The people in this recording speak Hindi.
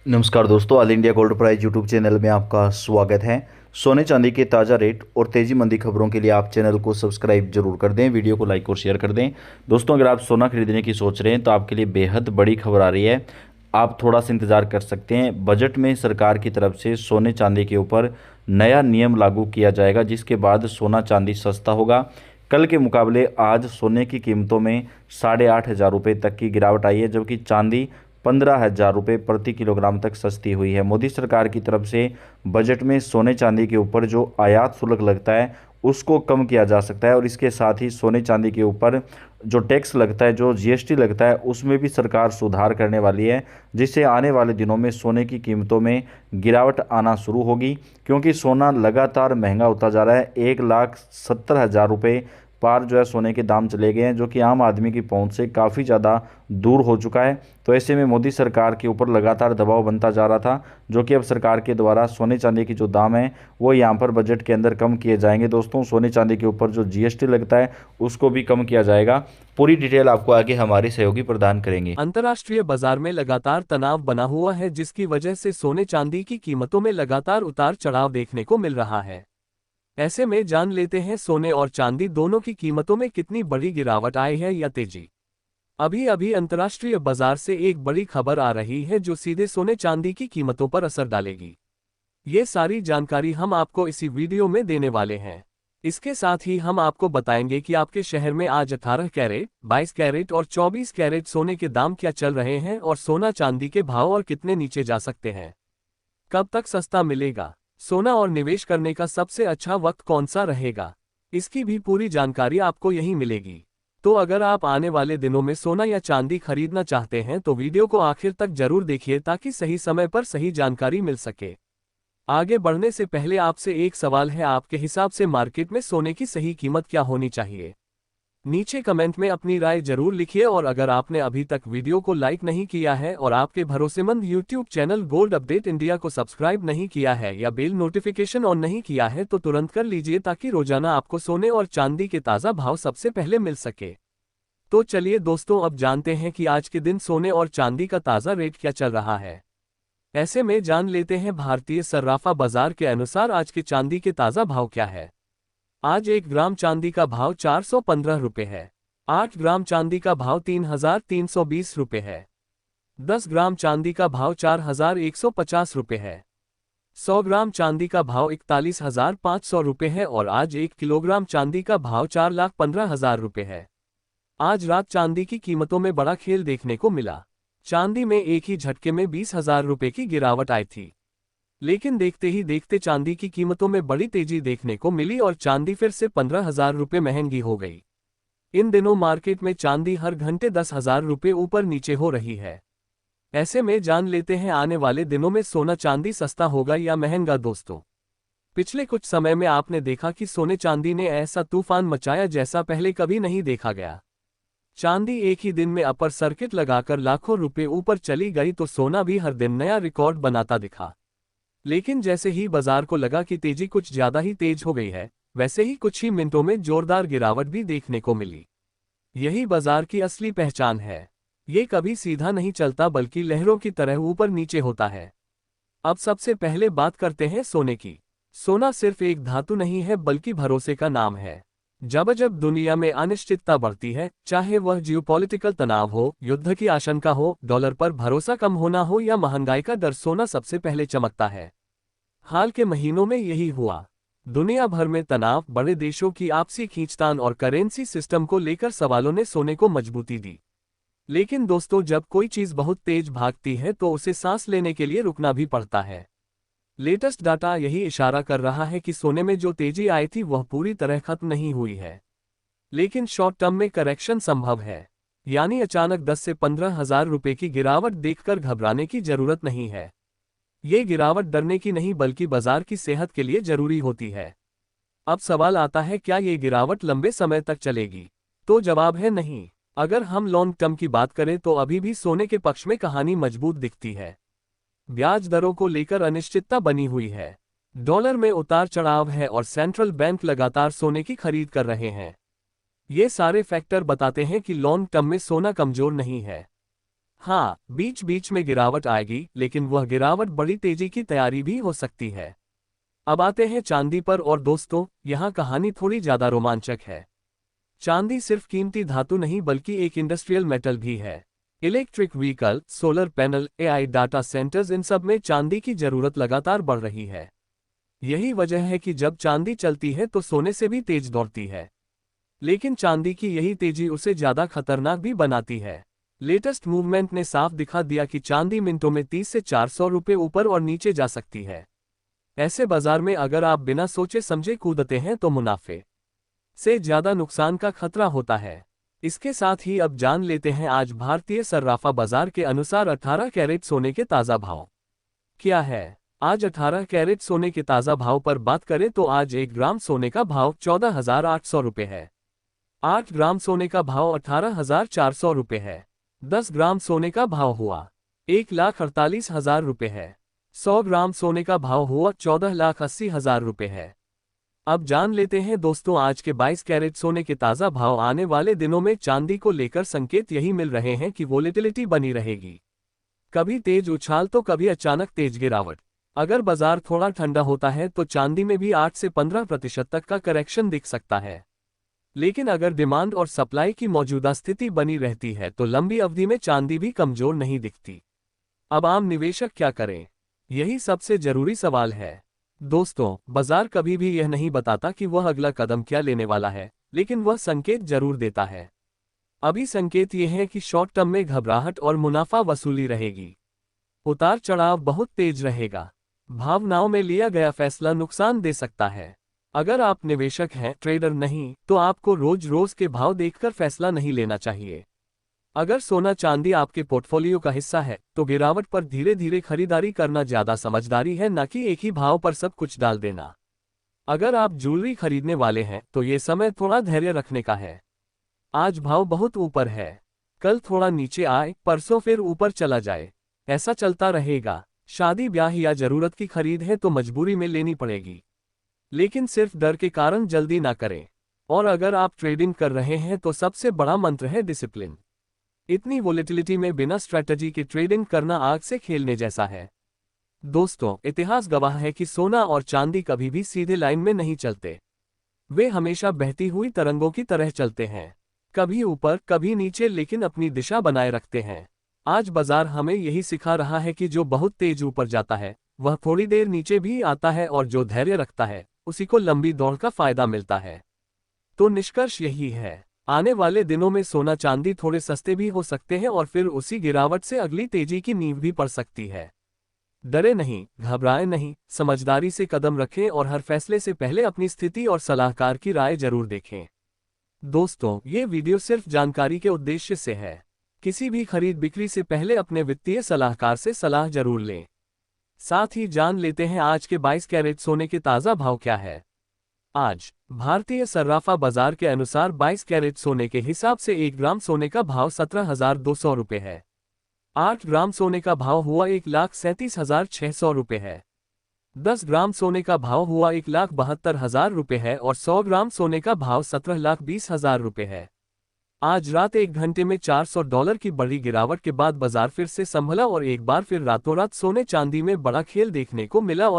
नमस्कार दोस्तों, all India gold price YouTube channel में आपका स्वागत है। सोने चांदी के ताज़ा रेट और तेज़ी मंदी खबरों के लिए आप चैनल को सब्सक्राइब जरूर कर दें, वीडियो को लाइक और शेयर कर दें। दोस्तों, अगर आप सोना खरीदने की सोच रहे हैं तो आपके लिए बेहद बड़ी खबर आ रही है। आप थोड़ा सा इंतज़ार कर सकते हैं। बजट में सरकार की तरफ से सोने चांदी के ऊपर नया नियम लागू किया जाएगा, जिसके बाद सोना चांदी सस्ता होगा। कल के मुकाबले आज सोने की कीमतों में 8,500 रुपये तक की गिरावट आई है, जबकि चांदी 15,000 रुपये प्रति किलोग्राम तक सस्ती हुई है। मोदी सरकार की तरफ से बजट में सोने चांदी के ऊपर जो आयात शुल्क लगता है उसको कम किया जा सकता है, और इसके साथ ही सोने चांदी के ऊपर जो टैक्स लगता है, जो जीएसटी लगता है, उसमें भी सरकार सुधार करने वाली है, जिससे आने वाले दिनों में सोने की कीमतों में गिरावट आना शुरू होगी। क्योंकि सोना लगातार महंगा होता जा रहा है। 1,70,000 रुपये पार जो है सोने के दाम चले गए हैं, जो कि आम आदमी की पहुंच से काफ़ी ज़्यादा दूर हो चुका है। तो ऐसे में मोदी सरकार के ऊपर लगातार दबाव बनता जा रहा था, जो कि अब सरकार के द्वारा सोने चांदी की जो दाम है वो यहाँ पर बजट के अंदर कम किए जाएंगे। दोस्तों, सोने चांदी के ऊपर जो जीएसटी लगता है उसको भी कम किया जाएगा। पूरी डिटेल आपको आगे हमारे सहयोगी प्रदान करेंगे। अंतर्राष्ट्रीय बाजार में लगातार तनाव बना हुआ है, जिसकी वजह से सोने चांदी की कीमतों में लगातार उतार चढ़ाव देखने को मिल रहा है। ऐसे में जान लेते हैं सोने और चांदी दोनों की कीमतों में कितनी बड़ी गिरावट आई है या तेजी। अभी अभी अंतर्राष्ट्रीय बाजार से एक बड़ी खबर आ रही है जो सीधे सोने चांदी की कीमतों पर असर डालेगी। ये सारी जानकारी हम आपको इसी वीडियो में देने वाले हैं। इसके साथ ही हम आपको बताएंगे कि आपके शहर में आज 18 कैरेट, 22 कैरेट और 24 कैरेट सोने के दाम क्या चल रहे हैं और सोना चांदी के भाव और कितने नीचे जा सकते हैं। कब तक सस्ता मिलेगा सोना और निवेश करने का सबसे अच्छा वक्त कौन सा रहेगा, इसकी भी पूरी जानकारी आपको यहीं मिलेगी। तो अगर आप आने वाले दिनों में सोना या चांदी खरीदना चाहते हैं तो वीडियो को आखिर तक जरूर देखिए, ताकि सही समय पर सही जानकारी मिल सके। आगे बढ़ने से पहले आपसे एक सवाल है, आपके हिसाब से मार्केट में सोने की सही कीमत क्या होनी चाहिए? नीचे कमेंट में अपनी राय जरूर लिखिए, और अगर आपने अभी तक वीडियो को लाइक नहीं किया है और आपके भरोसेमंद YouTube channel gold update India को सब्सक्राइब नहीं किया है या बेल नोटिफिकेशन ऑन नहीं किया है तो तुरंत कर लीजिए, ताकि रोजाना आपको सोने और चांदी के ताज़ा भाव सबसे पहले मिल सके। तो चलिए दोस्तों, अब जानते हैं कि आज के दिन सोने और चांदी का ताज़ा रेट क्या चल रहा है। ऐसे में जान लेते हैं भारतीय सर्राफा बाजार के अनुसार आज के चांदी के ताज़ा भाव क्या है। आज 1 ग्राम चांदी का भाव 415 रुपये है। 8 ग्राम चांदी का भाव 3,320 रुपये है। 10 ग्राम चांदी का भाव 4,150 रुपये है। 100 ग्राम चांदी का भाव 41,500 रुपये है और आज 1 किलोग्राम चांदी का भाव 4,15,000 रुपये है। आज रात चांदी की कीमतों में बड़ा खेल देखने को मिला। चांदी में एक ही झटके में 20,000 रुपये की गिरावट आई थी, लेकिन देखते ही देखते चांदी की कीमतों में बड़ी तेजी देखने को मिली और चांदी फिर से 15,000 रुपये महंगी हो गई। इन दिनों मार्केट में चांदी हर घंटे 10,000 रुपये ऊपर नीचे हो रही है। ऐसे में जान लेते हैं आने वाले दिनों में सोना चांदी सस्ता होगा या महंगा। दोस्तों, पिछले कुछ समय में आपने देखा कि सोने चांदी ने ऐसा तूफान मचाया जैसा पहले कभी नहीं देखा गया। चांदी एक ही दिन में अपर सर्किट लगाकर लाखों रुपए ऊपर चली गई तो सोना भी हर दिन नया रिकॉर्ड बनाता दिखा। लेकिन जैसे ही बाजार को लगा कि तेजी कुछ ज्यादा ही तेज हो गई है, वैसे ही कुछ ही मिनटों में जोरदार गिरावट भी देखने को मिली। यही बाजार की असली पहचान है। ये कभी सीधा नहीं चलता बल्कि लहरों की तरह ऊपर नीचे होता है। अब सबसे पहले बात करते हैं सोने की। सोना सिर्फ एक धातु नहीं है बल्कि भरोसे का नाम है। जब जब दुनिया में अनिश्चितता बढ़ती है, चाहे वह जियोपॉलिटिकल तनाव हो, युद्ध की आशंका हो, डॉलर पर भरोसा कम होना हो या महंगाई का डर, सोना सबसे पहले चमकता है। हाल के महीनों में यही हुआ। दुनिया भर में तनाव, बड़े देशों की आपसी खींचतान और करेंसी सिस्टम को लेकर सवालों ने सोने को मजबूती दी। लेकिन दोस्तों, जब कोई चीज बहुत तेज भागती है तो उसे सांस लेने के लिए रुकना भी पड़ता है। लेटेस्ट डाटा यही इशारा कर रहा है कि सोने में जो तेजी आई थी वह पूरी तरह खत्म नहीं हुई है, लेकिन शॉर्ट टर्म में करेक्शन संभव है। यानी अचानक 10 से 15,000 रुपये की गिरावट देखकर घबराने की जरूरत नहीं है। ये गिरावट डरने की नहीं बल्कि बाजार की सेहत के लिए जरूरी होती है। अब सवाल आता है, क्या ये गिरावट लंबे समय तक चलेगी? तो जवाब है नहीं। अगर हम लॉन्ग टर्म की बात करें तो अभी भी सोने के पक्ष में कहानी मजबूत दिखती है। ब्याज दरों को लेकर अनिश्चितता बनी हुई है, डॉलर में उतार चढ़ाव है और सेंट्रल बैंक लगातार सोने की खरीद कर रहे हैं। ये सारे फैक्टर बताते हैं कि लॉन्ग टर्म में सोना कमजोर नहीं है। हाँ, बीच बीच में गिरावट आएगी, लेकिन वह गिरावट बड़ी तेजी की तैयारी भी हो सकती है। अब आते हैं चांदी पर, और दोस्तों, यहाँ कहानी थोड़ी ज्यादा रोमांचक है। चांदी सिर्फ कीमती धातु नहीं बल्कि एक इंडस्ट्रियल मेटल भी है। Electric vehicle, solar panel, AI data centres, इन सब में चांदी की जरूरत लगातार बढ़ रही है। यही वजह है कि जब चांदी चलती है तो सोने से भी तेज दौड़ती है। लेकिन चांदी की यही तेजी उसे ज्यादा खतरनाक भी बनाती है। लेटेस्ट मूवमेंट ने साफ दिखा दिया कि चांदी मिनटों में 30 से 400 रुपये ऊपर और नीचे जा सकती है। ऐसे बाजार में अगर आप बिना सोचे समझे कूदते हैं तो मुनाफे से ज्यादा नुकसान का खतरा होता है। इसके साथ ही अब जान लेते हैं आज भारतीय सर्राफा बाजार के अनुसार 18 कैरेट सोने के ताजा भाव क्या है। आज 18 कैरेट सोने के ताजा भाव पर बात करें तो आज 1 ग्राम सोने का भाव 14,800 रुपये है। 8 ग्राम सोने का भाव 18,400 रुपये है। 10 ग्राम सोने का भाव हुआ 1,48,000 रुपये है। 100 ग्राम सोने का भाव हुआ 14,80,000 रुपये है। अब जान लेते हैं दोस्तों आज के 22 कैरेट सोने के ताज़ा भाव। आने वाले दिनों में चांदी को लेकर संकेत यही मिल रहे हैं कि वोलेटिलिटी बनी रहेगी। कभी तेज उछाल तो कभी अचानक तेज गिरावट। अगर बाजार थोड़ा ठंडा होता है तो चांदी में भी 8 से 15% तक का करेक्शन दिख सकता है। लेकिन अगर डिमांड और सप्लाई की मौजूदा स्थिति बनी रहती है तो लंबी अवधि में चांदी भी कमजोर नहीं दिखती। अब आम निवेशक क्या करें, यही सबसे जरूरी सवाल है। दोस्तों, बाजार कभी भी यह नहीं बताता कि वह अगला कदम क्या लेने वाला है, लेकिन वह संकेत जरूर देता है। अभी संकेत यह है कि शॉर्ट टर्म में घबराहट और मुनाफा वसूली रहेगी। उतार चढ़ाव बहुत तेज रहेगा। भावनाओं में लिया गया फैसला नुकसान दे सकता है। अगर आप निवेशक हैं, ट्रेडर नहीं, तो आपको रोज रोज के भाव देखकर फैसला नहीं लेना चाहिए। अगर सोना चांदी आपके पोर्टफोलियो का हिस्सा है तो गिरावट पर धीरे धीरे खरीदारी करना ज्यादा समझदारी है, न कि एक ही भाव पर सब कुछ डाल देना। अगर आप ज्वेलरी खरीदने वाले हैं तो ये समय थोड़ा धैर्य रखने का है। आज भाव बहुत ऊपर है, कल थोड़ा नीचे आए, परसों फिर ऊपर चला जाए, ऐसा चलता रहेगा। शादी ब्याह या जरूरत की खरीद है तो मजबूरी में लेनी पड़ेगी, लेकिन सिर्फ डर के कारण जल्दी ना करें। और अगर आप ट्रेडिंग कर रहे हैं तो सबसे बड़ा मंत्र है डिसिप्लिन। इतनी वोलेटिलिटी में बिना स्ट्रैटेजी के ट्रेडिंग करना आग से खेलने जैसा है। दोस्तों, इतिहास गवाह है कि सोना और चांदी कभी भी सीधे लाइन में नहीं चलते। वे हमेशा बहती हुई तरंगों की तरह चलते हैं, कभी ऊपर कभी नीचे, लेकिन अपनी दिशा बनाए रखते हैं। आज बाजार हमें यही सिखा रहा है कि जो बहुत तेज ऊपर जाता है वह थोड़ी देर नीचे भी आता है, और जो धैर्य रखता है उसी को लंबी दौड़ का फायदा मिलता है। तो निष्कर्ष यही है, आने वाले दिनों में सोना चांदी थोड़े सस्ते भी हो सकते हैं और फिर उसी गिरावट से अगली तेजी की नींव भी पड़ सकती है। डरे नहीं, घबराए नहीं, समझदारी से कदम रखें और हर फैसले से पहले अपनी स्थिति और सलाहकार की राय जरूर देखें। दोस्तों, ये वीडियो सिर्फ जानकारी के उद्देश्य से है। किसी भी खरीद बिक्री से पहले अपने वित्तीय सलाहकार से सलाह जरूर लें। साथ ही जान लेते हैं आज के 22 कैरेट सोने के ताज़ा भाव क्या है। आज भारतीय सर्राफा बाजार के अनुसार 22 कैरेट सोने के हिसाब से 1 ग्राम सोने का भाव 17,200 रुपये है। 8 ग्राम सोने का भाव हुआ 1,37,600 रुपये है। 10 ग्राम सोने का भाव हुआ 1,72,000 रुपये है और 100 ग्राम सोने का भाव 17,20,000 रुपये है। आज रात 1 घंटे में $400 की बड़ी गिरावट के बाद बाजार फिर से संभला और एक बार फिर रातों रात सोने चांदी में बड़ा खेल देखने को मिला। और